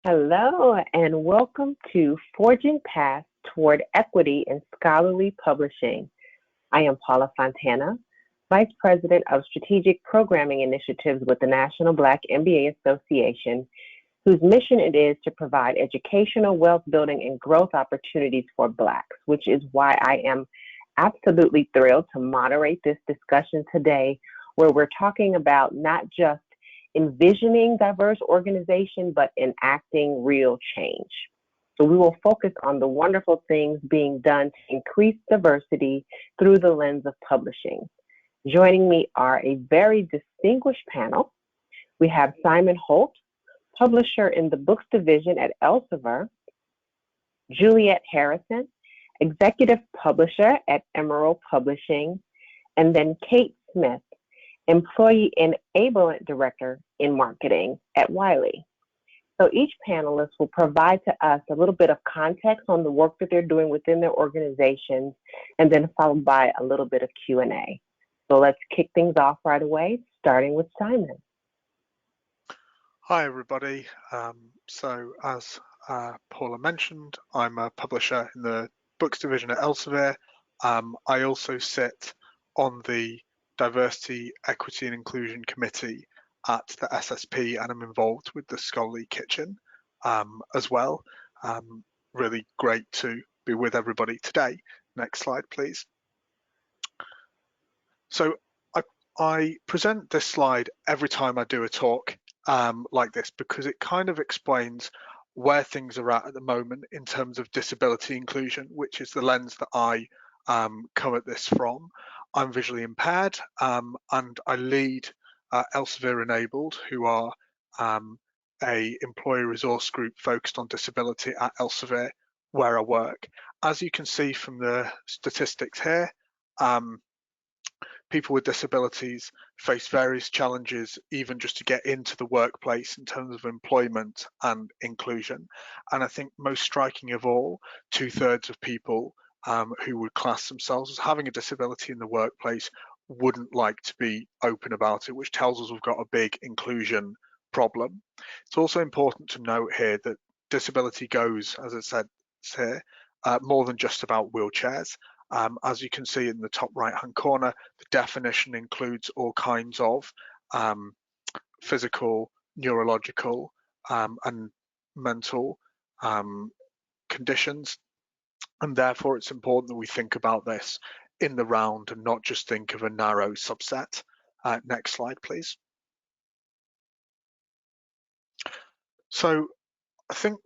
Hello, and welcome to Forging Paths Toward Equity in Scholarly Publishing. I am Paula Fontana, Vice President of Strategic Programming Initiatives with the National Black MBA Association, whose mission it is to provide educational, wealth building, and growth opportunities for Blacks, which is why I am absolutely thrilled to moderate this discussion today, where we're talking about not just envisioning diverse organization, but enacting real change. So we will focus on the wonderful things being done to increase diversity through the lens of publishing. Joining me are a very distinguished panel. We have Simon Holt, publisher in the books division at Elsevier, Juliet Harrison, executive publisher at Emerald Publishing, and then Kate Smith, Employee Enablement Director in Marketing at Wiley. So each panelist will provide to us a little bit of context on the work that they're doing within their organizations, and then followed by a little bit of Q&A. So let's kick things off right away, starting with Simon. Hi, everybody. So as Paula mentioned, I'm a publisher in the books division at Elsevier. I also sit on the Diversity, Equity and Inclusion Committee at the SSP, and I'm involved with the Scholarly Kitchen as well. Really great to be with everybody today. Next slide, please. So I present this slide every time I do a talk like this, because it kind of explains where things are at the moment in terms of disability inclusion, which is the lens that I come at this from. I'm visually impaired, and I lead Elsevier Enabled, who are a employee resource group focused on disability at Elsevier, where I work. As you can see from the statistics here, people with disabilities face various challenges even just to get into the workplace in terms of employment and inclusion. And I think most striking of all, 2/3 of people who would class themselves as having a disability in the workplace wouldn't like to be open about it, which tells us we've got a big inclusion problem. It's also important to note here that disability goes, as it said here, more than just about wheelchairs. As you can see in the top right-hand corner, the definition includes all kinds of physical, neurological, and mental conditions. And therefore, it's important that we think about this in the round and not just think of a narrow subset. Next slide, please. So I think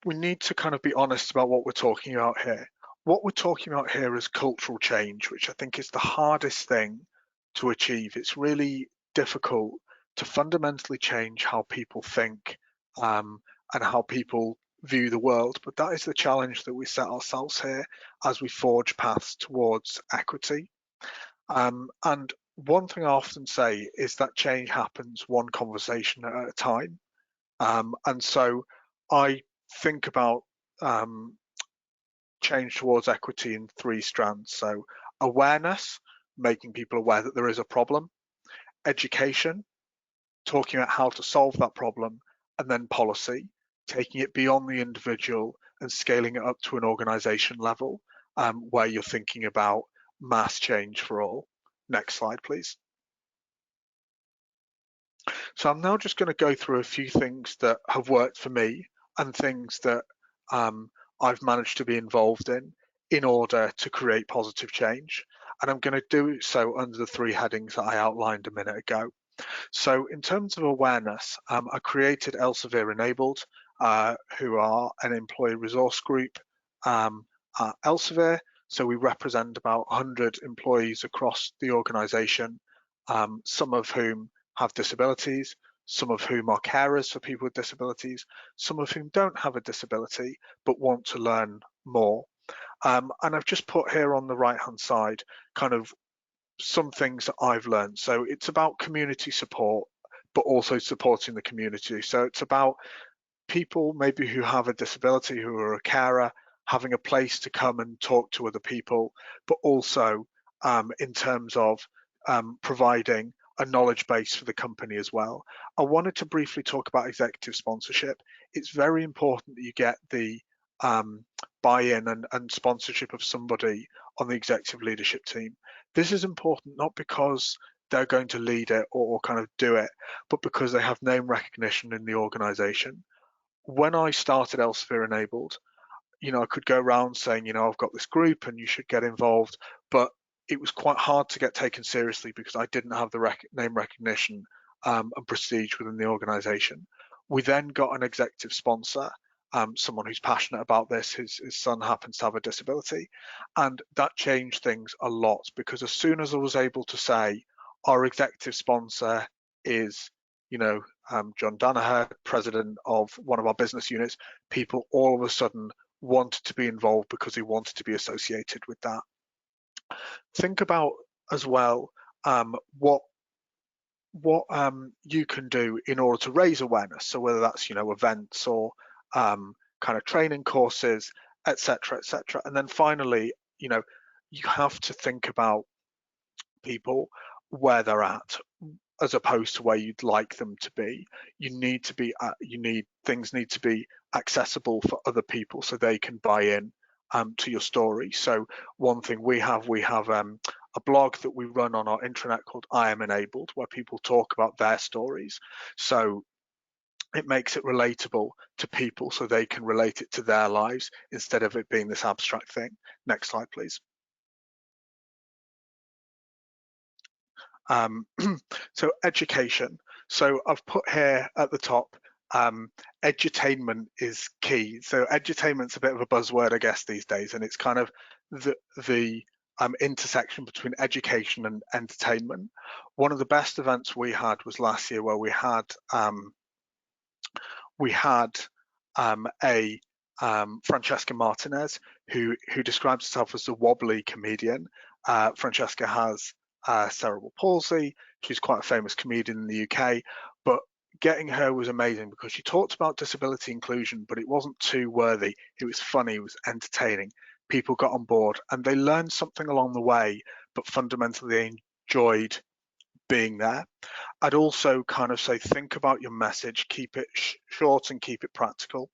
we need to kind of be honest about what we're talking about here. What we're talking about here is cultural change, which I think is the hardest thing to achieve. It's really difficult to fundamentally change how people think and how people view the world, but that is the challenge that we set ourselves here as we forge paths towards equity. And one thing I often say is that change happens one conversation at a time. And so I think about change towards equity in 3 strands. So awareness, making people aware that there is a problem; education, talking about how to solve that problem; and then policy, taking it beyond the individual and scaling it up to an organization level where you're thinking about mass change for all. Next slide, please. So I'm now just going to go through a few things that have worked for me and things that I've managed to be involved in order to create positive change. And I'm going to do so under the 3 headings that I outlined a minute ago. So in terms of awareness, I created Elsevier Enabled, who are an employee resource group at Elsevier. So we represent about 100 employees across the organization, some of whom have disabilities, some of whom are carers for people with disabilities, some of whom don't have a disability but want to learn more. And I've just put here on the right-hand side kind of some things that I've learned. So it's about community support, but also supporting the community. So it's about people maybe who have a disability, who are a carer, having a place to come and talk to other people, but also in terms of providing a knowledge base for the company as well. I wanted to briefly talk about executive sponsorship. It's very important that you get the buy-in and sponsorship of somebody on the executive leadership team. This is important not because they're going to lead it or kind of do it, but because they have name recognition in the organization. When I started Elsevier Enabled, I could go around saying, I've got this group and you should get involved, but it was quite hard to get taken seriously because I didn't have the name recognition and prestige within the organization. We then got an executive sponsor, someone who's passionate about this. His son happens to have a disability, and that changed things a lot, because as soon as I was able to say our executive sponsor is John Danaher, president of one of our business units, people all of a sudden wanted to be involved because they wanted to be associated with that. Think about as well what you can do in order to raise awareness. So whether that's events or kind of training courses, etc., etc. And then finally, you have to think about people where they're at, as opposed to where you'd like them to be. Things need to be accessible for other people so they can buy in to your story. So one thing we have a blog that we run on our intranet called I Am Enabled, where people talk about their stories. So it makes it relatable to people so they can relate it to their lives instead of it being this abstract thing. Next slide, please. So education. So I've put here at the top, edutainment is key. So edutainment's a bit of a buzzword, I guess, these days, and it's kind of the intersection between education and entertainment. One of the best events we had was last year, where we had Francesca Martinez, who describes herself as the wobbly comedian. Francesca has cerebral palsy. She's quite a famous comedian in the UK, but getting her was amazing because she talked about disability inclusion, but it wasn't too worthy. It was funny, it was entertaining. People got on board and they learned something along the way, but fundamentally they enjoyed being there. I'd also kind of say, think about your message, keep it short and keep it practical.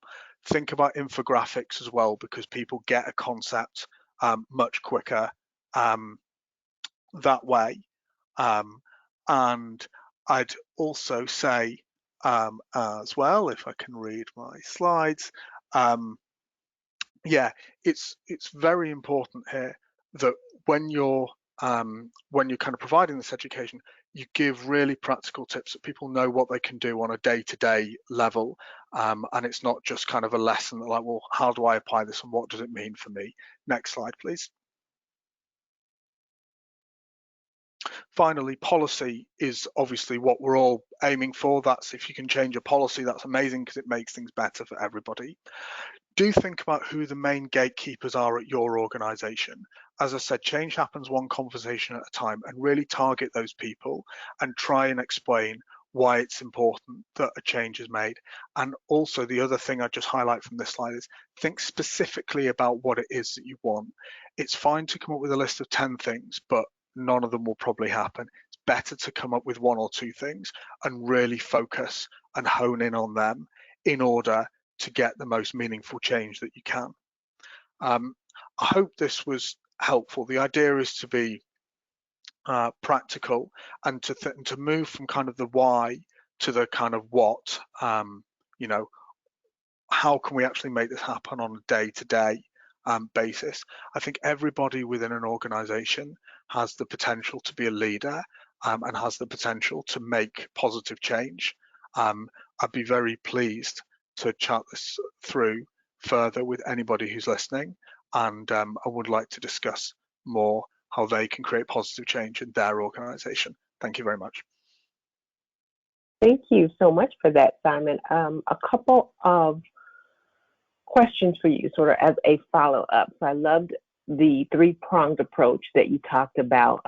Think about infographics as well, because people get a concept much quicker that way. And I'd also say as well, if I can read my slides, it's very important here that when you're kind of providing this education, you give really practical tips that people know what they can do on a day-to-day level, and it's not just kind of a lesson like, well, how do I apply this and what does it mean for me? Next slide, please. Finally, policy is obviously what we're all aiming for. That's, if you can change a policy, that's amazing because it makes things better for everybody. Do think about who the main gatekeepers are at your organization. As I said, change happens one conversation at a time, and really target those people and try and explain why it's important that a change is made. And also the other thing I just highlight from this slide is think specifically about what it is that you want. It's fine to come up with a list of 10 things, but none of them will probably happen. It's better to come up with 1 or 2 things and really focus and hone in on them in order to get the most meaningful change that you can. I hope this was helpful. The idea is to be practical and to move from kind of the why to the kind of what. How can we actually make this happen on a day-to-day basis? I think everybody within an organization has the potential to be a leader and has the potential to make positive change. I'd be very pleased to chat this through further with anybody who's listening, and I would like to discuss more how they can create positive change in their organization. Thank you very much. Thank you so much for that, Simon. A couple of questions for you, sort of as a follow-up. So I loved the 3-pronged approach that you talked about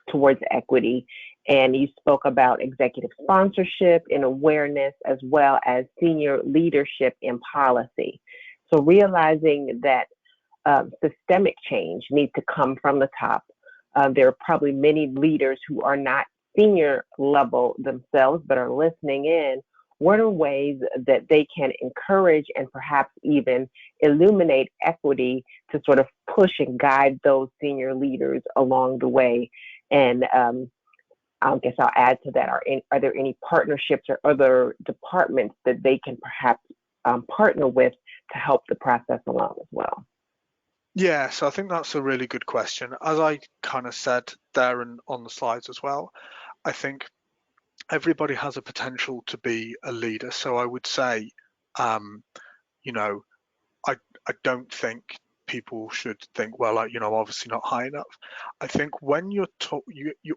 towards equity, and you spoke about executive sponsorship and awareness, as well as senior leadership in policy. So realizing that systemic change needs to come from the top. There are probably many leaders who are not senior level themselves but are listening in, what are ways that they can encourage and perhaps even illuminate equity to sort of push and guide those senior leaders along the way? And I guess I'll add to that, are there any partnerships or other departments that they can perhaps partner with to help the process along as well? Yeah, so I think that's a really good question. As I kind of said there and on the slides as well, I think everybody has a potential to be a leader. So I would say, you know, I don't think people should think, well, like, obviously not high enough. I think when you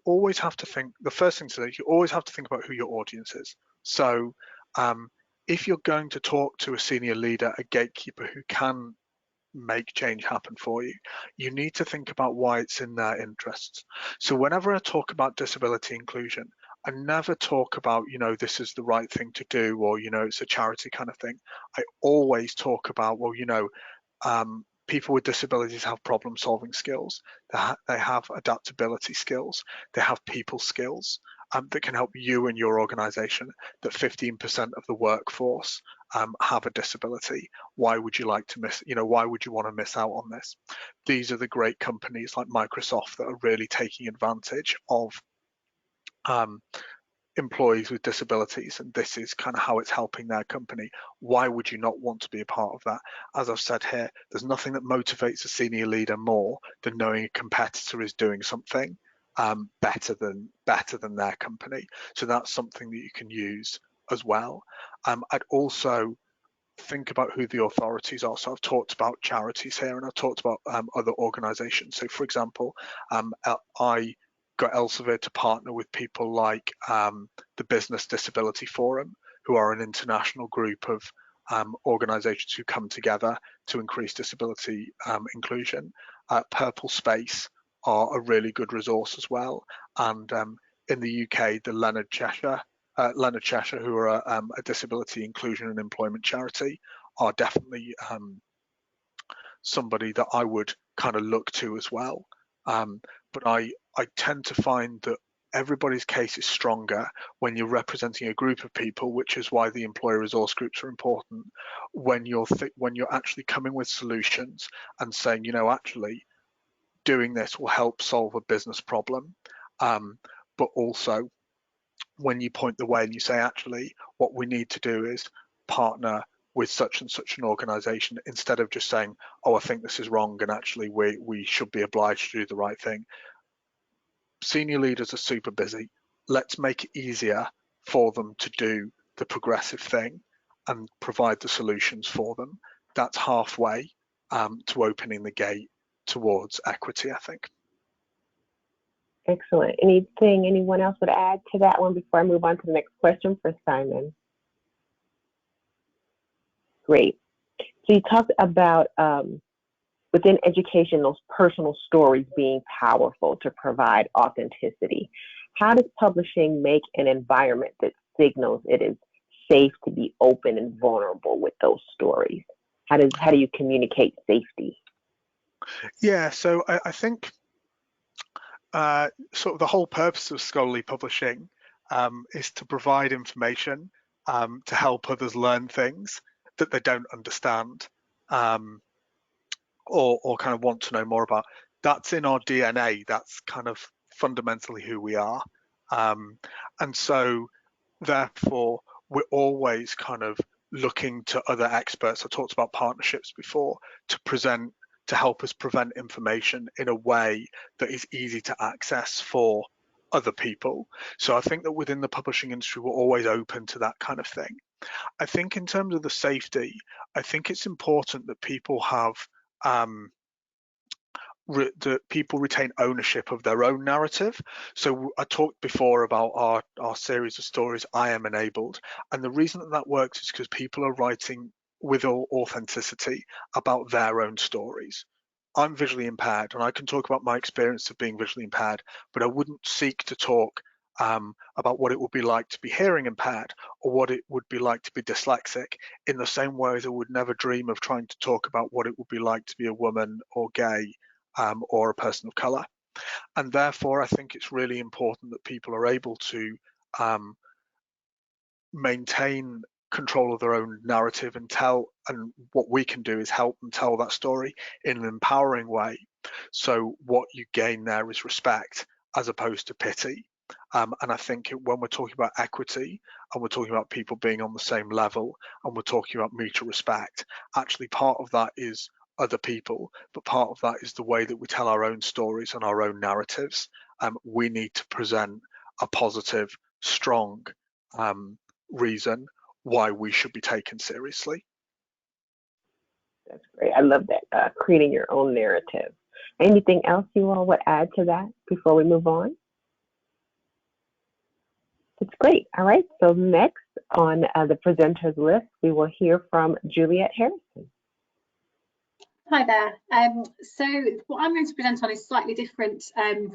always have to think, the first thing to say is you always have to think about who your audience is. So if you're going to talk to a senior leader, a gatekeeper who can make change happen for you, you need to think about why it's in their interests. So whenever I talk about disability inclusion, I never talk about, this is the right thing to do, or, it's a charity kind of thing. I always talk about, well, people with disabilities have problem solving skills. They have adaptability skills. They have people skills that can help you and your organization. That 15% of the workforce have a disability. Why would you like to why would you want to miss out on this? These are the great companies like Microsoft that are really taking advantage of employees with disabilities, and this is kind of how it's helping their company. Why would you not want to be a part of that? As I've said here, there's nothing that motivates a senior leader more than knowing a competitor is doing something better than their company. So that's something that you can use as well. I'd also think about who the authorities are. So I've talked about charities here, and I've talked about other organisations. So, for example, I got Elsevier to partner with people like the Business Disability Forum, who are an international group of organisations who come together to increase disability inclusion. Purple Space are a really good resource as well. And in the UK, the Leonard Cheshire, who are a disability inclusion and employment charity, are definitely somebody that I would kind of look to as well. But I tend to find that everybody's case is stronger when you're representing a group of people, which is why the employer resource groups are important. When you're actually coming with solutions and saying, actually doing this will help solve a business problem, but also when you point the way and you say, actually, what we need to do is partner with such and such an organization, instead of just saying, oh, I think this is wrong, and actually we should be obliged to do the right thing. Senior leaders are super busy. Let's make it easier for them to do the progressive thing and provide the solutions for them. That's halfway to opening the gate towards equity, I think. Excellent. Anything anyone else would add to that one before I move on to the next question for Simon? Great. So you talked about within education, those personal stories being powerful to provide authenticity. How does publishing make an environment that signals it is safe to be open and vulnerable with those stories? How do you communicate safety? Yeah, so I think sort of the whole purpose of scholarly publishing is to provide information to help others learn things that they don't understand or kind of want to know more about. That's in our DNA. That's kind of fundamentally who we are. And so therefore, we're always kind of looking to other experts. I talked about partnerships before, to help us present information in a way that is easy to access for other people. So I think that within the publishing industry, we're always open to that kind of thing. I think in terms of the safety, I think it's important that people have that people retain ownership of their own narrative. So I talked before about our series of stories, I Am Enabled. And the reason that works is because people are writing with authenticity about their own stories. I'm visually impaired, and I can talk about my experience of being visually impaired, but I wouldn't seek to talk about what it would be like to be hearing impaired or what it would be like to be dyslexic, in the same way as I would never dream of trying to talk about what it would be like to be a woman or gay or a person of color. And therefore, I think it's really important that people are able to maintain control of their own narrative and what we can do is help them tell that story in an empowering way. So what you gain there is respect as opposed to pity. And I think when we're talking about equity and we're talking about people being on the same level and we're talking about mutual respect, actually part of that is other people, but part of that is the way that we tell our own stories and our own narratives. We need to present a positive, strong reason why we should be taken seriously. That's great. I love that, creating your own narrative. Anything else you all would add to that before we move on? That's great. All right. So next on the presenters list, we will hear from Juliet Harrison. Hi there. So what I'm going to present on is slightly different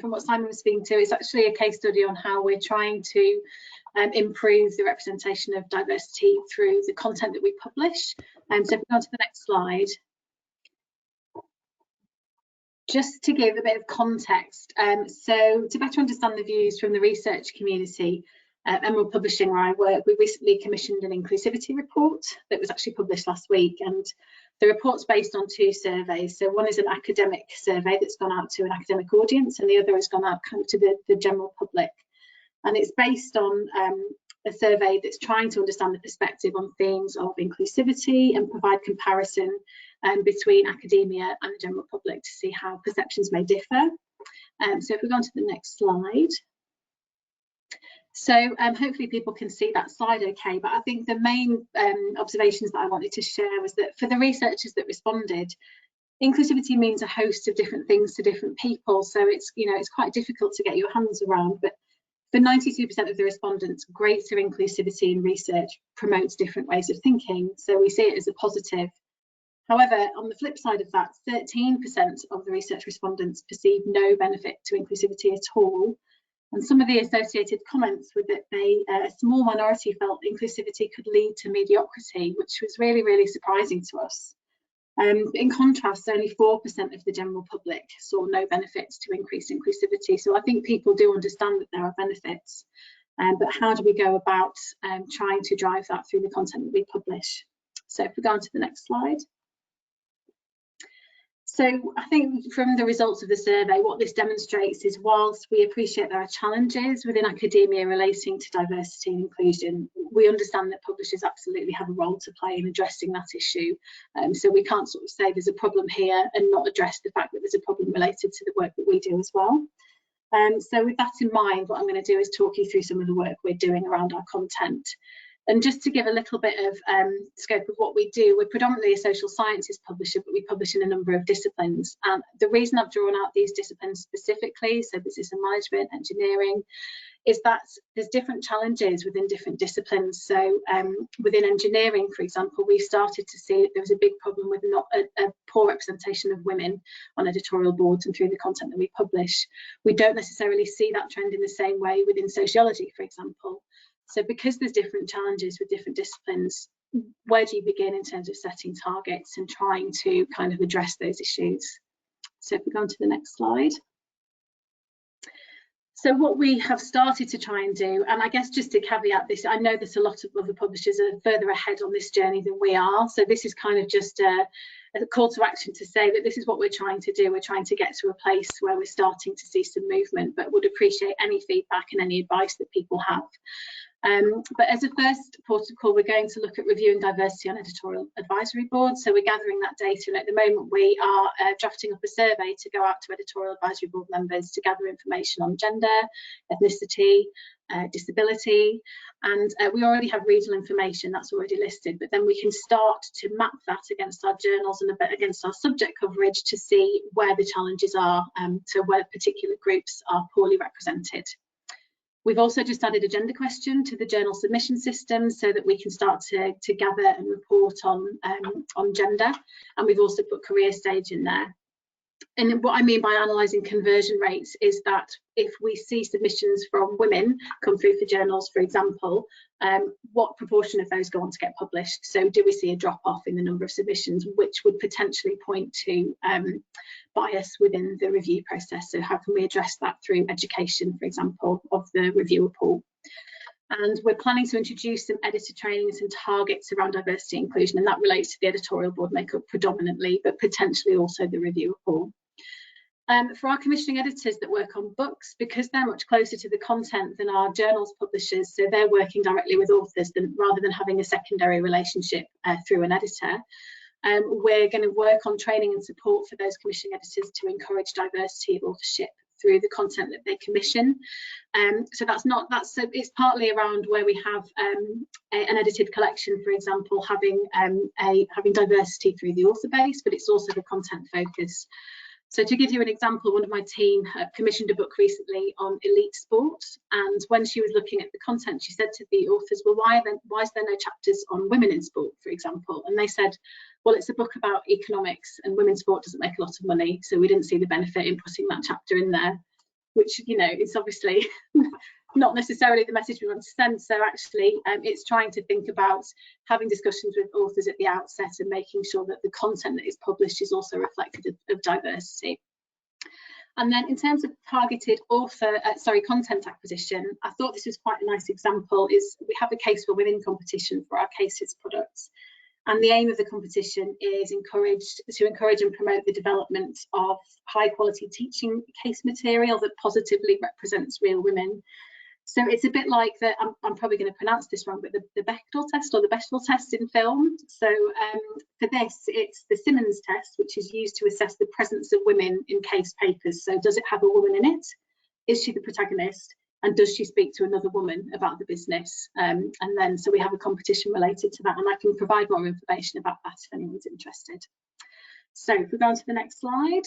from what Simon was speaking to. It's actually a case study on how we're trying to improve the representation of diversity through the content that we publish. So if we go on to the next slide. Just to give a bit of context, so to better understand the views from the research community, Emerald Publishing, where I work, we recently commissioned an inclusivity report that was actually published last week, and the report's based on two surveys. So one is an academic survey that's gone out to an academic audience, and the other has gone out kind of to the general public. And it's based on a survey that's trying to understand the perspective on themes of inclusivity and provide comparison between academia and the general public to see how perceptions may differ. So if we go on to the next slide. So hopefully people can see that slide okay, but I think the main observations that I wanted to share was that for the researchers that responded, inclusivity means a host of different things to different people. So it's quite difficult to get your hands around, but for 92% of the respondents, greater inclusivity in research promotes different ways of thinking. So we see it as a positive. However, on the flip side of that, 13% of the research respondents perceive no benefit to inclusivity at all. And some of the associated comments were that a small minority felt inclusivity could lead to mediocrity, which was really, really surprising to us. In contrast, only 4% of the general public saw no benefits to increased inclusivity. So I think people do understand that there are benefits, but how do we go about trying to drive that through the content that we publish? So if we go on to the next slide. So I think from the results of the survey, what this demonstrates is whilst we appreciate there are challenges within academia relating to diversity and inclusion, we understand that publishers absolutely have a role to play in addressing that issue. So we can't sort of say there's a problem here and not address the fact that there's a problem related to the work that we do as well. So with that in mind, what I'm going to do is talk you through some of the work we're doing around our content. And just to give a little bit of scope of what we do, we're predominantly a social sciences publisher, but we publish in a number of disciplines. And the reason I've drawn out these disciplines specifically, so business and management, engineering, is that there's different challenges within different disciplines. So within engineering, for example, we started to see that there was a big problem with not a poor representation of women on editorial boards and through the content that we publish. We don't necessarily see that trend in the same way within sociology, for example. So because there's different challenges with different disciplines, where do you begin in terms of setting targets and trying to kind of address those issues? So if we go on to the next slide. So what we have started to try and do, and I guess just to caveat this, I know that a lot of other publishers are further ahead on this journey than we are. So this is kind of just a call to action to say that this is what we're trying to do. We're trying to get to a place where we're starting to see some movement, but would appreciate any feedback and any advice that people have. But as a first port of call, we're going to look at reviewing diversity on editorial advisory boards. So we're gathering that data, and at the moment we are drafting up a survey to go out to editorial advisory board members to gather information on gender, ethnicity, disability, and we already have regional information that's already listed, but then we can start to map that against our journals and a bit against our subject coverage to see where the challenges are, so where particular groups are poorly represented. We've also just added a gender question to the journal submission system so that we can start to gather and report on gender, and we've also put career stage in there. And what I mean by analysing conversion rates is that if we see submissions from women come through for journals, for example, what proportion of those go on to get published? So do we see a drop off in the number of submissions, which would potentially point to bias within the review process? So how can we address that through education, for example, of the reviewer pool? And we're planning to introduce some editor trainings and targets around diversity and inclusion, and that relates to the editorial board makeup predominantly, but potentially also the reviewer pool. For our commissioning editors that work on books, because they're much closer to the content than our journals publishers, so they're working directly with authors rather than having a secondary relationship through an editor, we're going to work on training and support for those commissioning editors to encourage diversity of authorship through the content that they commission. So it's partly around where we have an edited collection, for example, having diversity through the author base, but it's also the content focus. So to give you an example, one of my team commissioned a book recently on elite sport, and when she was looking at the content, she said to the authors, well, why is there no chapters on women in sport, for example? And they said, well, it's a book about economics and women's sport doesn't make a lot of money, so we didn't see the benefit in putting that chapter in there, which, you know, it's obviously not necessarily the message we want to send. So actually it's trying to think about having discussions with authors at the outset and making sure that the content that is published is also reflective of diversity. And then in terms of targeted content acquisition, I thought this was quite a nice example. Is we have a Case for Women competition for our cases products. And the aim of the competition is to encourage and promote the development of high quality teaching case material that positively represents real women. So it's a bit like I'm probably going to pronounce this wrong, but the Bechdel test or the Bechdel test in film. So for this, it's the Simmons test, which is used to assess the presence of women in case papers. So does it have a woman in it? Is she the protagonist? And does she speak to another woman about the business? And then, so we have a competition related to that, and I can provide more information about that if anyone's interested. So if we go on to the next slide.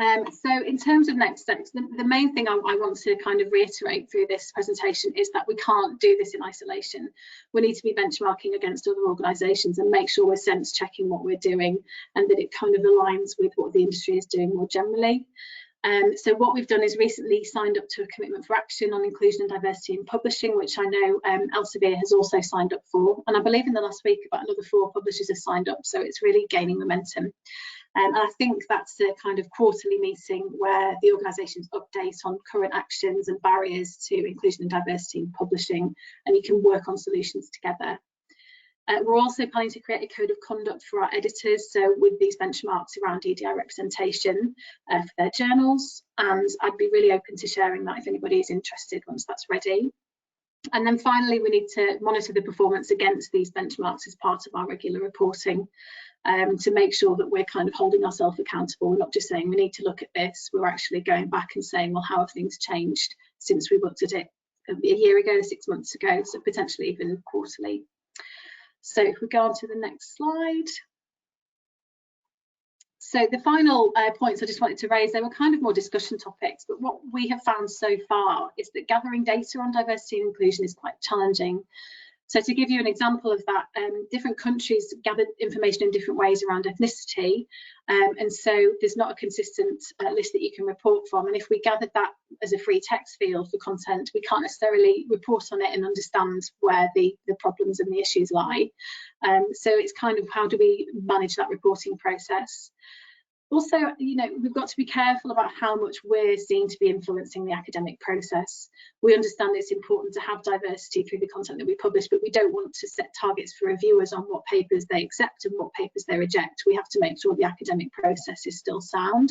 So in terms of next steps, the main thing I want to kind of reiterate through this presentation is that we can't do this in isolation. We need to be benchmarking against other organisations and make sure we're sense checking what we're doing and that it kind of aligns with what the industry is doing more generally. So what we've done is recently signed up to a commitment for action on inclusion and diversity in publishing, which I know Elsevier has also signed up for. And I believe in the last week about another 4 publishers have signed up, so it's really gaining momentum. And I think that's a kind of quarterly meeting where the organisations update on current actions and barriers to inclusion and diversity in publishing, and you can work on solutions together. We're also planning to create a code of conduct for our editors, so with these benchmarks around EDI representation for their journals, and I'd be really open to sharing that if anybody is interested once that's ready. And then finally, we need to monitor the performance against these benchmarks as part of our regular reporting to make sure that we're kind of holding ourselves accountable. We're not just saying we need to look at this, we're actually going back and saying, well, how have things changed since we looked at it a year ago, 6 months ago, so potentially even quarterly. So if we go on to the next slide. So the final points I just wanted to raise, they were kind of more discussion topics, but what we have found so far is that gathering data on diversity and inclusion is quite challenging. So to give you an example of that, different countries gather information in different ways around ethnicity, and so there's not a consistent list that you can report from. And if we gathered that as a free text field for content, we can't necessarily report on it and understand where the problems and the issues lie. So it's kind of how do we manage that reporting process? Also, you know, we've got to be careful about how much we're seen to be influencing the academic process. We understand it's important to have diversity through the content that we publish, but we don't want to set targets for reviewers on what papers they accept and what papers they reject. We have to make sure the academic process is still sound.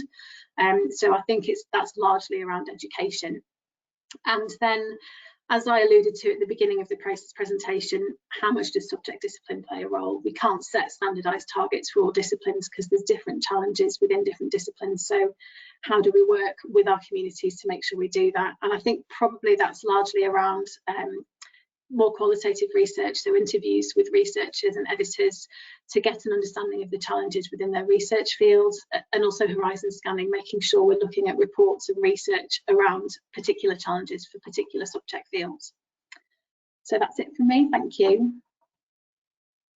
So I think that's largely around education. And then, as I alluded to at the beginning of the presentation, how much does subject discipline play a role? We can't set standardised targets for all disciplines because there's different challenges within different disciplines. So how do we work with our communities to make sure we do that? And I think probably that's largely around more qualitative research, so interviews with researchers and editors to get an understanding of the challenges within their research fields, and also horizon scanning, making sure we're looking at reports and research around particular challenges for particular subject fields. So that's it from me. Thank you.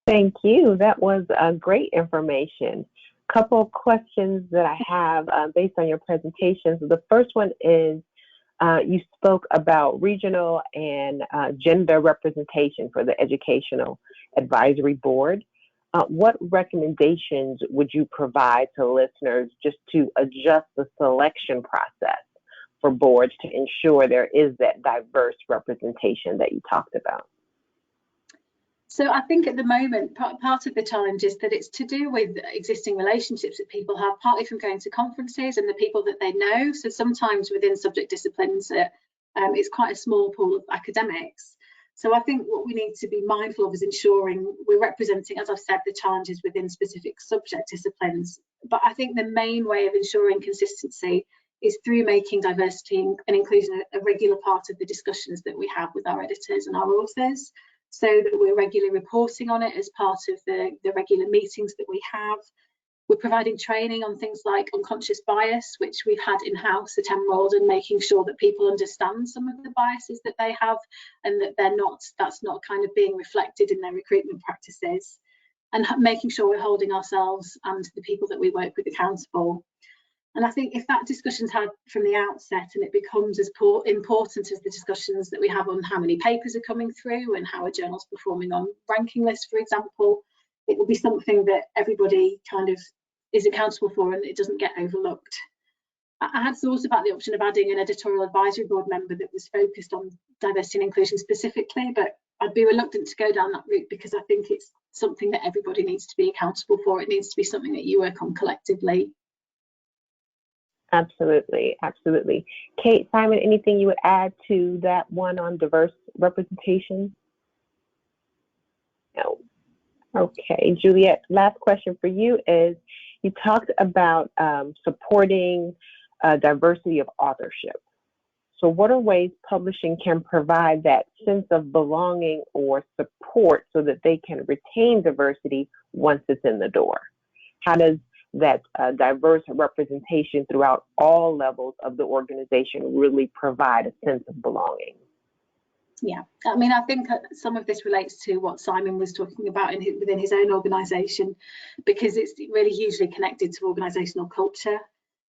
Thank you. That was great information. couple of questions that I have based on your presentations. The first one is, you spoke about regional and gender representation for the Educational Advisory Board. What recommendations would you provide to listeners just to adjust the selection process for boards to ensure there is that diverse representation that you talked about? So I think at the moment, part of the challenge is that it's to do with existing relationships that people have, partly from going to conferences and the people that they know. So sometimes within subject disciplines, it's quite a small pool of academics. So I think what we need to be mindful of is ensuring we're representing, as I've said, the challenges within specific subject disciplines. But I think the main way of ensuring consistency is through making diversity and inclusion a regular part of the discussions that we have with our editors and our authors, so that we're regularly reporting on it as part of the regular meetings that we have. We're providing training on things like unconscious bias, which we've had in-house at Emerald, and making sure that people understand some of the biases that they have and that that's not kind of being reflected in their recruitment practices, and making sure we're holding ourselves and the people that we work with accountable. And I think if that discussion's had from the outset and it becomes as important as the discussions that we have on how many papers are coming through and how a journal's performing on ranking lists, for example, it will be something that everybody kind of is accountable for and it doesn't get overlooked. I had thought about the option of adding an editorial advisory board member that was focused on diversity and inclusion specifically, but I'd be reluctant to go down that route because I think it's something that everybody needs to be accountable for. It needs to be something that you work on collectively. Absolutely, absolutely. Kate, Simon, anything you would add to that one on diverse representation? No. Okay, Juliet, last question for you is, you talked about supporting diversity of authorship. So what are ways publishing can provide that sense of belonging or support so that they can retain diversity once it's in the door? How does that diverse representation throughout all levels of the organization really provide a sense of belonging? Yeah, I mean, I think some of this relates to what Simon was talking about within his own organisation, because it's really hugely connected to organisational culture.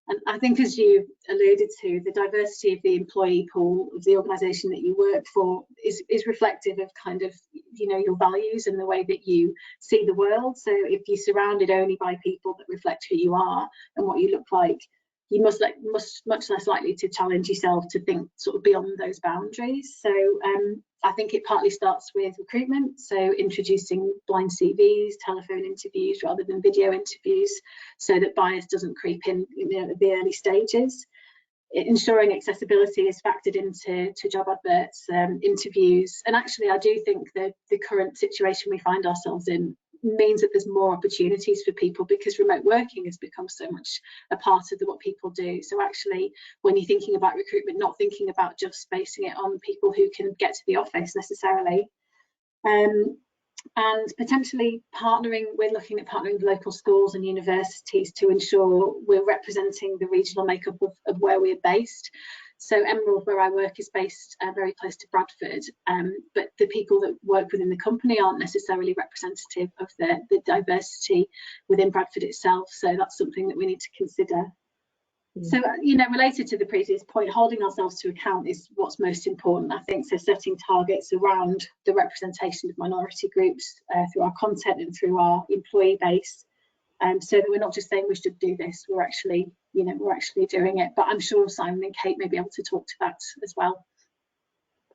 And I think, as you alluded to, the diversity of the employee pool of the organisation that you work for is reflective of kind of, you know, your values and the way that you see the world. So if you're surrounded only by people that reflect who you are and what you look like, you must much less likely to challenge yourself to think sort of beyond those boundaries. So I think it partly starts with recruitment, so introducing blind CVs, telephone interviews rather than video interviews, so that bias doesn't creep in, you know, at the early stages. Ensuring accessibility is factored into job adverts, interviews, and actually I do think that the current situation we find ourselves in means that there's more opportunities for people, because remote working has become so much a part of what people do. So actually, when you're thinking about recruitment, not thinking about just basing it on people who can get to the office necessarily. And potentially we're looking at partnering with local schools and universities to ensure we're representing the regional makeup of where we're based. So Emerald, where I work, is based very close to Bradford, but the people that work within the company aren't necessarily representative of the diversity within Bradford itself. So that's something that we need to consider. So, you know, related to the previous point, holding ourselves to account is what's most important, I think. So setting targets around the representation of minority groups through our content and through our employee base, so that we're not just saying we should do this, we're actually doing it. But I'm sure Simon and Kate may be able to talk to that as well.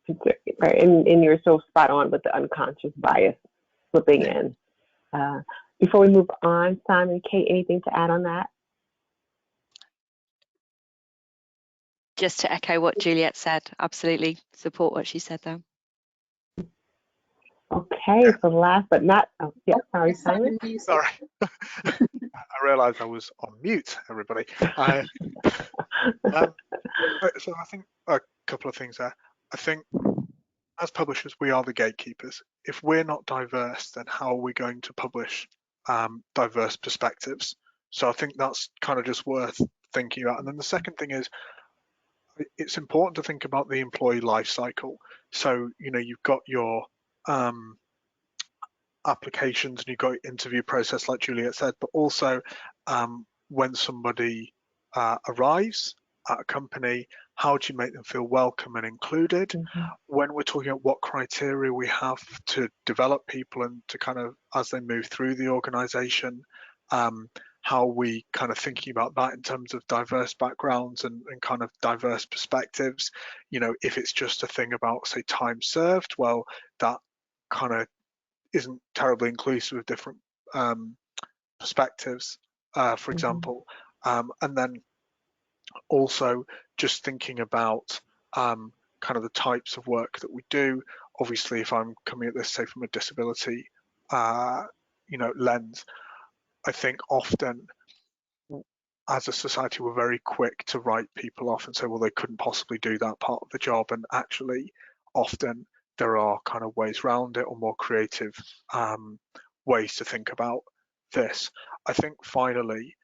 Right, and you're so spot on with the unconscious bias slipping in. Before we move on, Simon, Kate, anything to add on that? Just to echo what Juliet said, absolutely support what she said there. Okay, so last but not, sorry, Simon. Sorry, I realised I was on mute, everybody. So I think a couple of things there. I think as publishers, we are the gatekeepers. If we're not diverse, then how are we going to publish diverse perspectives? So I think that's kind of just worth thinking about. And then the second thing is, it's important to think about the employee life cycle. So, you know, you've got your applications and you've got your interview process, like Juliet said, but also when somebody arrives at a company, how do you make them feel welcome and included? When we're talking about what criteria we have to develop people and to kind of, as they move through the organization, how we kind of thinking about that in terms of diverse backgrounds and kind of diverse perspectives. You know, if it's just a thing about, say, time served, well, that kind of isn't terribly inclusive of different perspectives, for example. And then also just thinking about kind of the types of work that we do. Obviously, if I'm coming at this, say, from a disability, lens, I think often as a society we're very quick to write people off and say, well, they couldn't possibly do that part of the job, and actually often there are kind of ways around it or more creative ways to think about this. I think finally,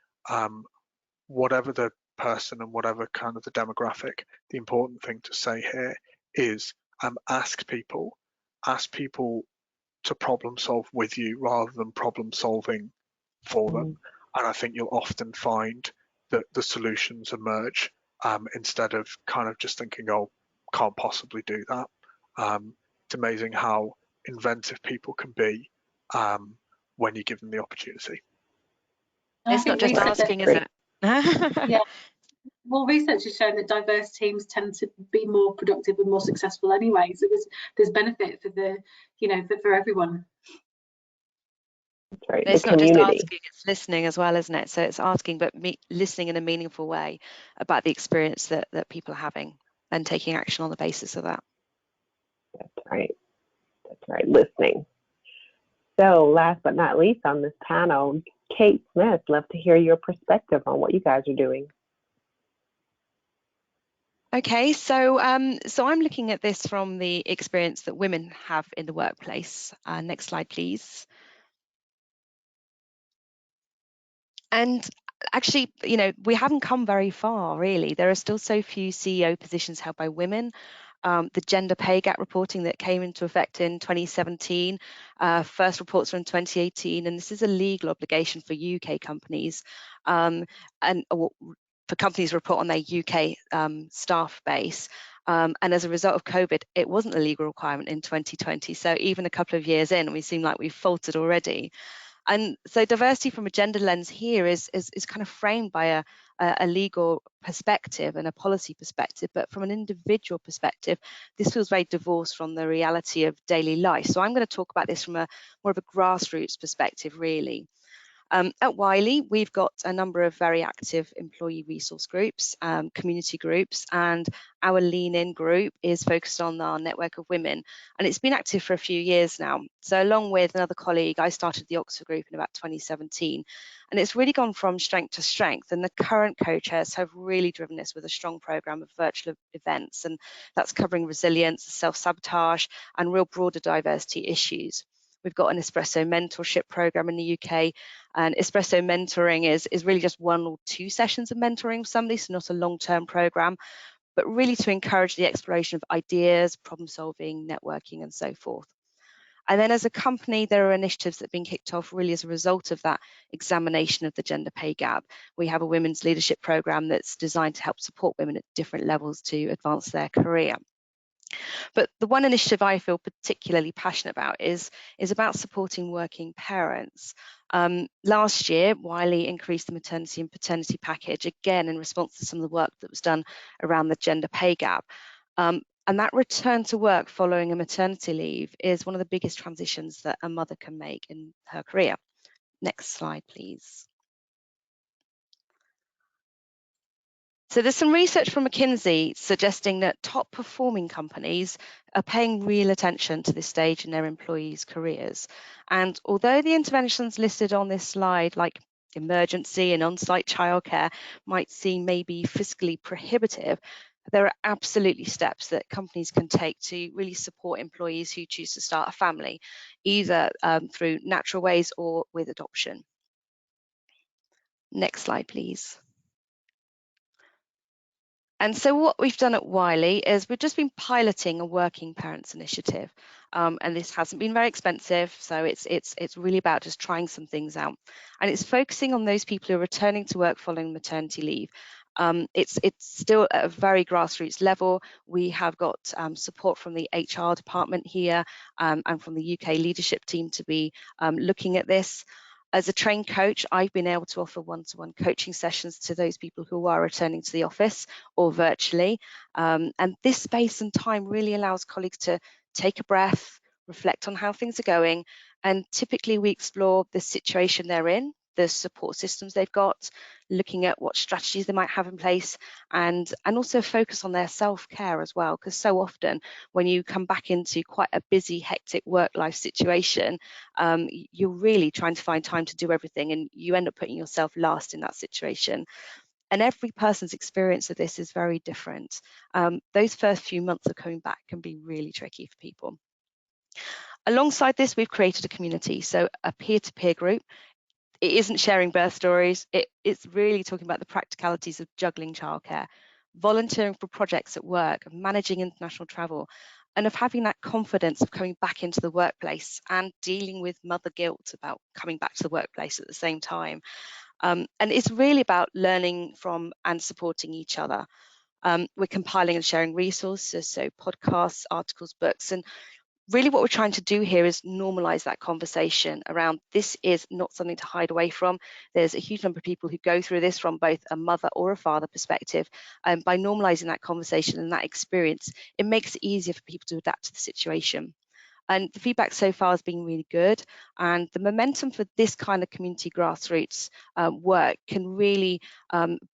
whatever the person and whatever kind of the demographic, the important thing to say here is ask people to problem solve with you rather than problem solving for them. And I think you'll often find that the solutions emerge instead of kind of just thinking, oh, can't possibly do that. It's amazing how inventive people can be when you give them the opportunity. It's not just asking, is it? Yeah. Well, research has shown that diverse teams tend to be more productive and more successful anyway. So there's benefit for for everyone. That's right. It's not just asking, it's listening as well, isn't it? So it's asking, but listening in a meaningful way about the experience that people are having and taking action on the basis of that. That's right. That's right. Listening. So last but not least on this panel, Kate Smith, love to hear your perspective on what you guys are doing. Okay, so I'm looking at this from the experience that women have in the workplace. Next slide, please. And actually, we haven't come very far, really. There are still so few CEO positions held by women. The gender pay gap reporting that came into effect in 2017, first reports were in 2018, and this is a legal obligation for UK companies and for companies to report on their UK staff base. And as a result of COVID, it wasn't a legal requirement in 2020. So even a couple of years in, we seem like we've faltered already. And so diversity from a gender lens here is kind of framed by a legal perspective and a policy perspective, but from an individual perspective, this feels very divorced from the reality of daily life. So I'm going to talk about this from more of a grassroots perspective, really. At Wiley, we've got a number of very active employee resource groups, community groups, and our Lean In group is focused on our network of women, and it's been active for a few years now. So along with another colleague, I started the Oxford group in about 2017, and it's really gone from strength to strength, and the current co-chairs have really driven this with a strong program of virtual events, and that's covering resilience, self-sabotage, and real broader diversity issues. We've got an espresso mentorship program in the UK, and espresso mentoring is really just 1 or 2 sessions of mentoring for somebody, so not a long-term program, but really to encourage the exploration of ideas, problem solving, networking, and so forth. And then as a company, there are initiatives that have been kicked off really as a result of that examination of the gender pay gap. We have a women's leadership program that's designed to help support women at different levels to advance their career. But the one initiative I feel particularly passionate about is about supporting working parents. Last year, Wiley increased the maternity and paternity package, again in response to some of the work that was done around the gender pay gap. And that return to work following a maternity leave is one of the biggest transitions that a mother can make in her career. Next slide, please. So there's some research from McKinsey suggesting that top performing companies are paying real attention to this stage in their employees' careers. And although the interventions listed on this slide, like emergency and on-site childcare, might seem maybe fiscally prohibitive, there are absolutely steps that companies can take to really support employees who choose to start a family, either through natural ways or with adoption. Next slide, please. And so what we've done at Wiley is we've just been piloting a working parents initiative. And this hasn't been very expensive, so it's really about just trying some things out. And it's focusing on those people who are returning to work following maternity leave. It's still at a very grassroots level. We have got support from the HR department here and from the UK leadership team to be looking at this. As a trained coach, I've been able to offer one-to-one coaching sessions to those people who are returning to the office or virtually. And this space and time really allows colleagues to take a breath, reflect on how things are going, and typically we explore the situation they're in, the support systems they've got, looking at what strategies they might have in place, and also focus on their self-care as well, because so often when you come back into quite a busy, hectic work-life situation, you're really trying to find time to do everything, and you end up putting yourself last in that situation. And every person's experience of this is very different. Those first few months of coming back can be really tricky for people. Alongside this, we've created a community, so a peer-to-peer group. It isn't sharing birth stories, it's really talking about the practicalities of juggling childcare, volunteering for projects at work, managing international travel, and of having that confidence of coming back into the workplace and dealing with mother guilt about coming back to the workplace at the same time. And it's really about learning from and supporting each other. We're compiling and sharing resources, so podcasts, articles, books, and really what we're trying to do here is normalize that conversation around this is not something to hide away from. There's a huge number of people who go through this from both a mother or a father perspective. And by normalizing that conversation and that experience, it makes it easier for people to adapt to the situation. And the feedback so far has been really good. And the momentum for this kind of community grassroots work can really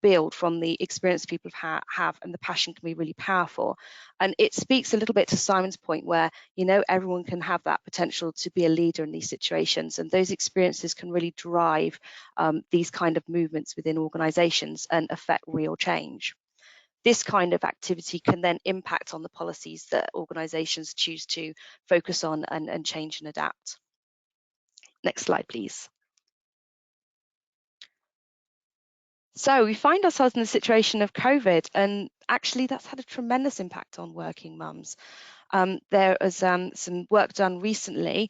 build from the experience people have, and the passion can be really powerful. And it speaks a little bit to Simon's point where, you know, everyone can have that potential to be a leader in these situations. And those experiences can really drive these kind of movements within organizations and affect real change. This kind of activity can then impact on the policies that organisations choose to focus on and change and adapt. Next slide, please. So we find ourselves in the situation of COVID, and actually that's had a tremendous impact on working mums. There was some work done recently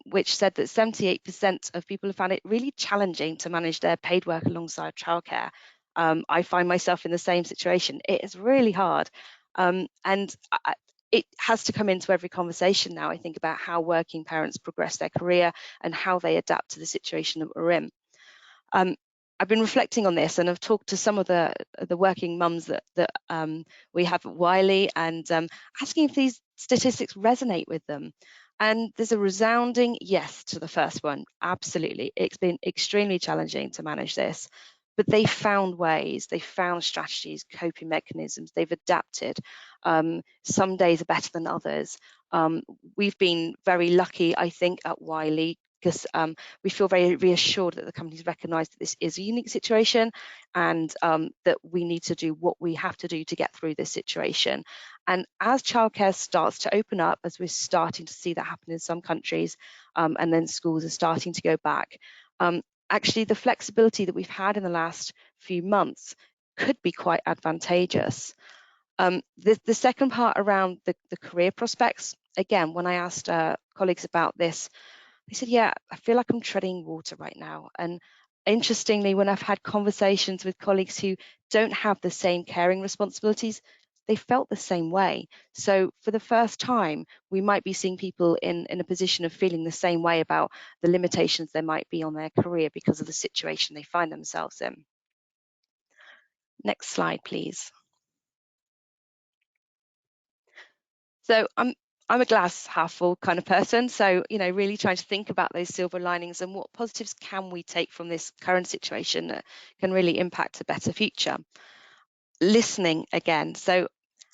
which said that 78% of people have found it really challenging to manage their paid work alongside childcare. I find myself in the same situation. It is really hard. It has to come into every conversation now, I think, about how working parents progress their career and how they adapt to the situation that we're in. I've been reflecting on this, and I've talked to some of the working mums that we have at Wiley, and asking if these statistics resonate with them. And there's a resounding yes to the first one. Absolutely, it's been extremely challenging to manage this, but they found ways, they found strategies, coping mechanisms, they've adapted. Some days are better than others. We've been very lucky, I think, at Wiley, because we feel very reassured that the companies recognise that this is a unique situation, and that we need to do what we have to do to get through this situation. And as childcare starts to open up, as we're starting to see that happen in some countries, and then schools are starting to go back, actually the flexibility that we've had in the last few months could be quite advantageous. The second part around the career prospects, again, when I asked colleagues about this, they said, yeah, I feel like I'm treading water right now. And interestingly, when I've had conversations with colleagues who don't have the same caring responsibilities, they felt the same way. So for the first time, we might be seeing people in a position of feeling the same way about the limitations there might be on their career because of the situation they find themselves in. Next slide, please. So I'm a glass half full kind of person. So, you know, really trying to think about those silver linings and what positives can we take from this current situation that can really impact a better future. Listening again. So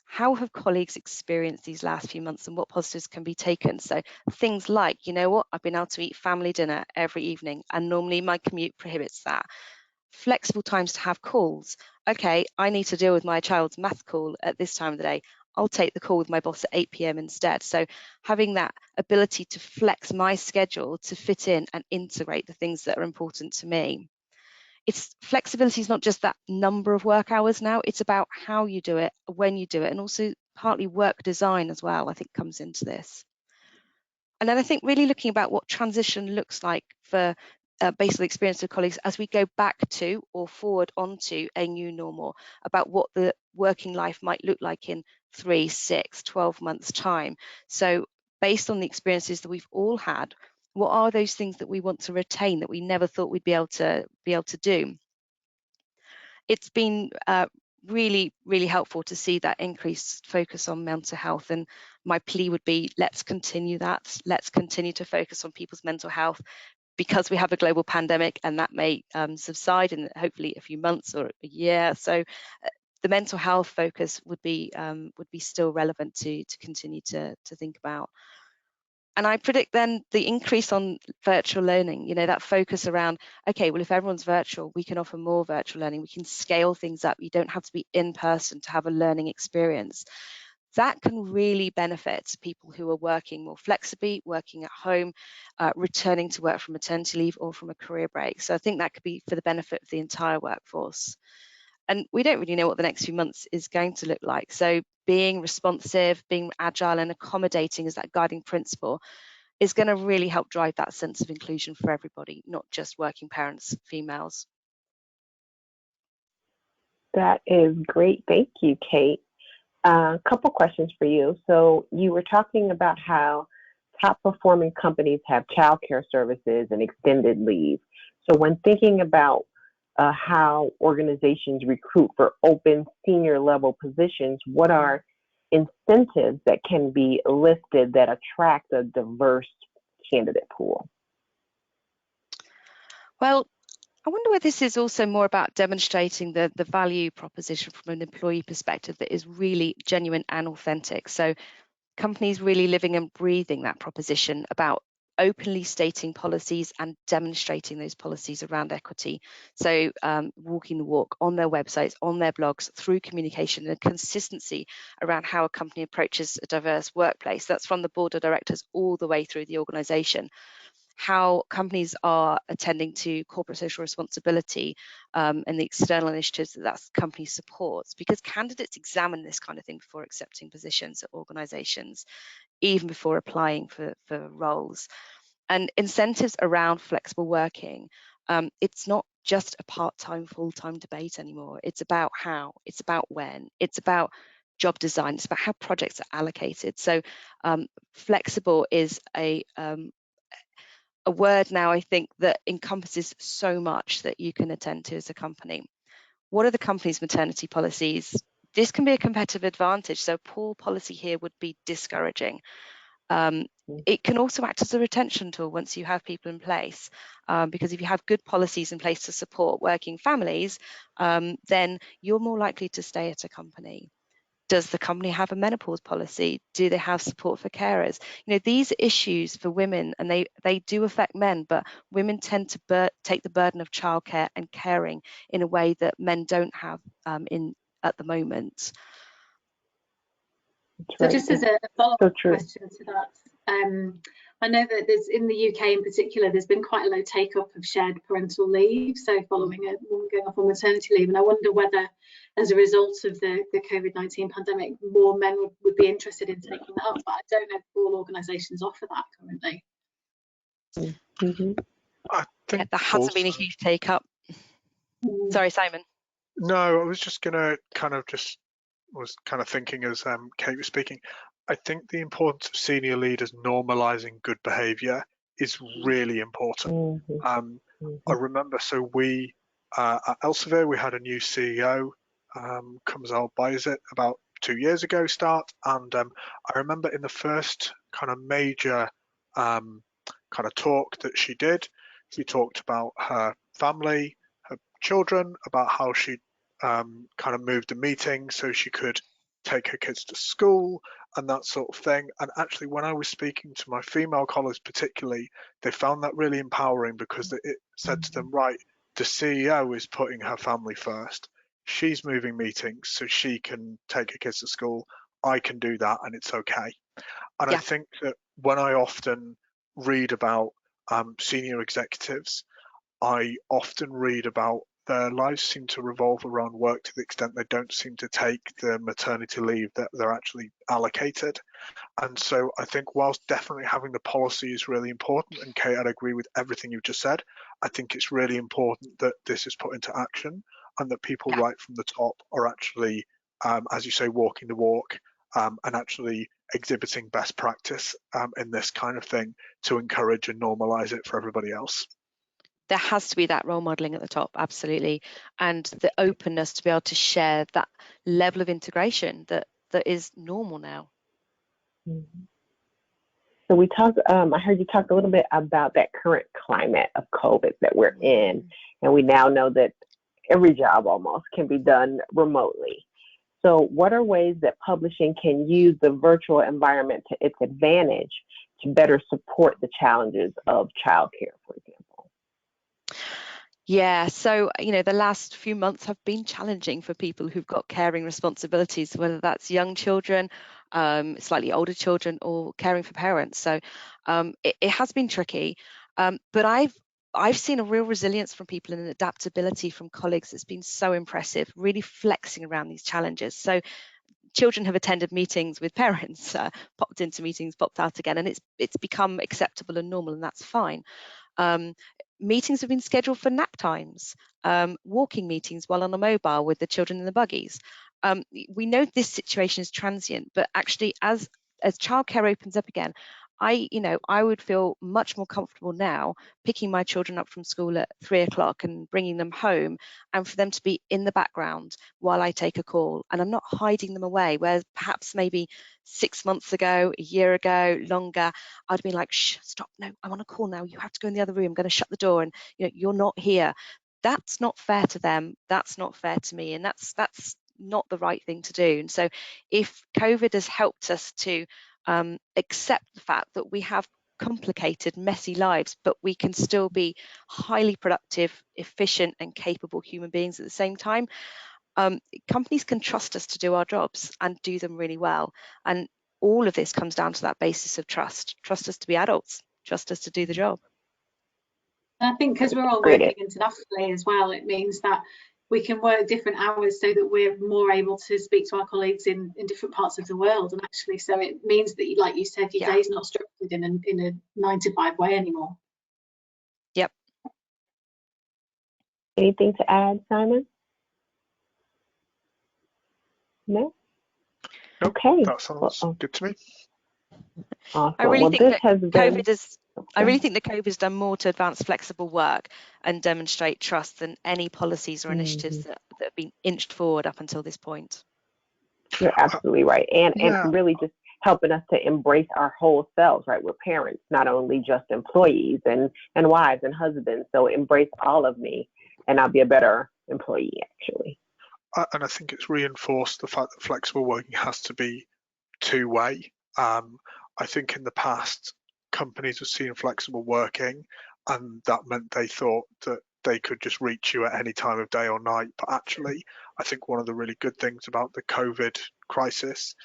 how have colleagues experienced these last few months and what positives can be taken? So things like, you know what, I've been able to eat family dinner every evening, and normally my commute prohibits that. Flexible times to have calls. Okay, I need to deal with my child's math call at this time of the day. I'll take the call with my boss at 8 p.m. instead. So having that ability to flex my schedule to fit in and integrate the things that are important to me. flexibility is not just that number of work hours now, it's about how you do it, when you do it, and also partly work design as well, I think comes into this. And then I think really looking about what transition looks like for based on the experience of colleagues as we go back to or forward onto a new normal, about what the working life might look like in 3, 6, 12 months time. So based on the experiences that we've all had, what are those things that we want to retain that we never thought we'd be able to do? It's been really, really helpful to see that increased focus on mental health. And my plea would be, let's continue that. Let's continue to focus on people's mental health, because we have a global pandemic and that may subside in hopefully a few months or a year. So the mental health focus would be still relevant to continue to think about. And I predict then the increase on virtual learning, you know, that focus around, okay, well, if everyone's virtual, we can offer more virtual learning. We can scale things up. You don't have to be in person to have a learning experience. That can really benefit people who are working more flexibly, working at home, returning to work from maternity leave or from a career break. So I think that could be for the benefit of the entire workforce. And we don't really know what the next few months is going to look like. So being responsive, being agile and accommodating as that guiding principle is going to really help drive that sense of inclusion for everybody, not just working parents, females. That is great. Thank you, Kate. A couple questions for you. So you were talking about how top performing companies have childcare services and extended leave. So when thinking about how organizations recruit for open senior level positions, what are incentives that can be listed that attract a diverse candidate pool? Well, I wonder whether this is also more about demonstrating the value proposition from an employee perspective that is really genuine and authentic. So companies really living and breathing that proposition about openly stating policies and demonstrating those policies around equity. So walking the walk on their websites, on their blogs, through communication and consistency around how a company approaches a diverse workplace. That's from the board of directors all the way through the organization. How companies are attending to corporate social responsibility and the external initiatives that company supports, because candidates examine this kind of thing before accepting positions at organizations, even before applying for roles. And incentives around flexible working, it's not just a part-time, full-time debate anymore. It's about how, it's about when, it's about job design, it's about how projects are allocated. So flexible is a word now, I think, that encompasses so much that you can attend to as a company. What are the company's maternity policies? This can be a competitive advantage. So poor policy here would be discouraging. It can also act as a retention tool once you have people in place, because if you have good policies in place to support working families, then you're more likely to stay at a company. Does the company have a menopause policy? Do they have support for carers? You know, these issues for women, and they do affect men, but women tend to take the burden of childcare and caring in a way that men don't have at the moment. So just as a follow-up question to that, I know that there's, in the UK in particular, there's been quite a low take-up of shared parental leave, so following a woman going off on maternity leave, and I wonder whether, as a result of the COVID-19 pandemic, more men would be interested in taking that up, but I don't know if all organisations offer that currently. Mm-hmm. I think there hasn't been a huge take-up. Sorry, Simon. No, I was just going to was thinking as Kate was speaking. I think the importance of senior leaders normalizing good behavior is really important. I remember, so we at Elsevier, we had a new CEO comes out by about 2 years ago start, and I remember in the first kind of major talk that she did, she talked about her family, her children, about how she moved the meeting so she could take her kids to school and that sort of thing. And actually, when I was speaking to my female colleagues particularly, they found that really empowering, because it said to them, right, the CEO is putting her family first. She's moving meetings so she can take her kids to school. I can do that and it's okay. And I think that when I often read about senior executives, I often read about their lives seem to revolve around work to the extent they don't seem to take the maternity leave that they're actually allocated. And so I think whilst definitely having the policy is really important, and Kate, I'd agree with everything you've just said, I think it's really important that this is put into action and that people right from the top are actually, as you say, walking the walk and actually exhibiting best practice in this kind of thing to encourage and normalise it for everybody else. There has to be that role modelling at the top, absolutely, and the openness to be able to share that level of integration that is normal now. Mm-hmm. So we talked, I heard you talk a little bit about that current climate of COVID that we're in, and we now know that every job almost can be done remotely. So what are ways that publishing can use the virtual environment to its advantage to better support the challenges of childcare, for example? Yeah, so, the last few months have been challenging for people who've got caring responsibilities, whether that's young children, slightly older children, or caring for parents. So it has been tricky, but I've seen a real resilience from people and an adaptability from colleagues that's been so impressive, really flexing around these challenges. So children have attended meetings with parents, popped into meetings, popped out again, and it's become acceptable and normal, and that's fine. Meetings have been scheduled for nap times, walking meetings while on a mobile with the children in the buggies. We know this situation is transient, but actually as childcare opens up again, I would feel much more comfortable now picking my children up from school at 3 o'clock and bringing them home, and for them to be in the background while I take a call, and I'm not hiding them away, where perhaps maybe 6 months ago, a year ago, longer, I'd be like, shh, stop, no, I'm on a call now, you have to go in the other room, I'm going to shut the door, and you're not here. That's not fair to them, that's not fair to me, and that's not the right thing to do. And so if COVID has helped us to accept the fact that we have complicated, messy lives, but we can still be highly productive, efficient, and capable human beings at the same time, companies can trust us to do our jobs and do them really well. And all of this comes down to that basis of trust. Trust us to be adults, trust us to do the job. And I think because we're all working internationally as well, it means that we can work different hours so that we're more able to speak to our colleagues in different parts of the world. And actually, so it means that, like you said, your day's not structured in a 9 to 5 way anymore. Yep. Anything to add, Simon? No? Nope, Okay. that sounds good to me. Awesome. I really think that COVID has done more to advance flexible work and demonstrate trust than any policies or initiatives that have been inched forward up until this point. You're absolutely right. And really just helping us to embrace our whole selves, right? We're parents, not only just employees and wives and husbands. So embrace all of me and I'll be a better employee, actually. And I think it's reinforced the fact that flexible working has to be two-way. I think in the past, companies have seen flexible working, and that meant they thought that they could just reach you at any time of day or night. But actually, I think one of the really good things about the COVID crisis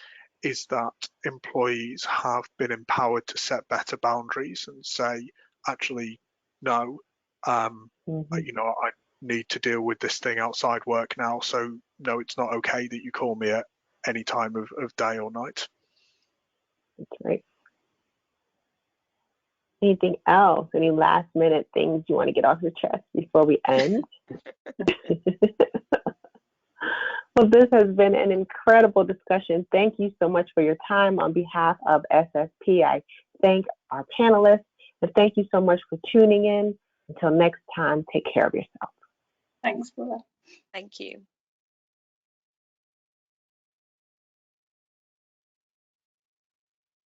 is that employees have been empowered to set better boundaries and say, actually, no, I need to deal with this thing outside work now. So no, it's not okay that you call me at any time of day or night. That's right. Anything else? Any last minute things you want to get off your chest before we end? Well, this has been an incredible discussion. Thank you so much for your time. On behalf of SSP, I thank our panelists, and thank you so much for tuning in. Until next time, take care of yourself. Thanks, Paula. Thank you.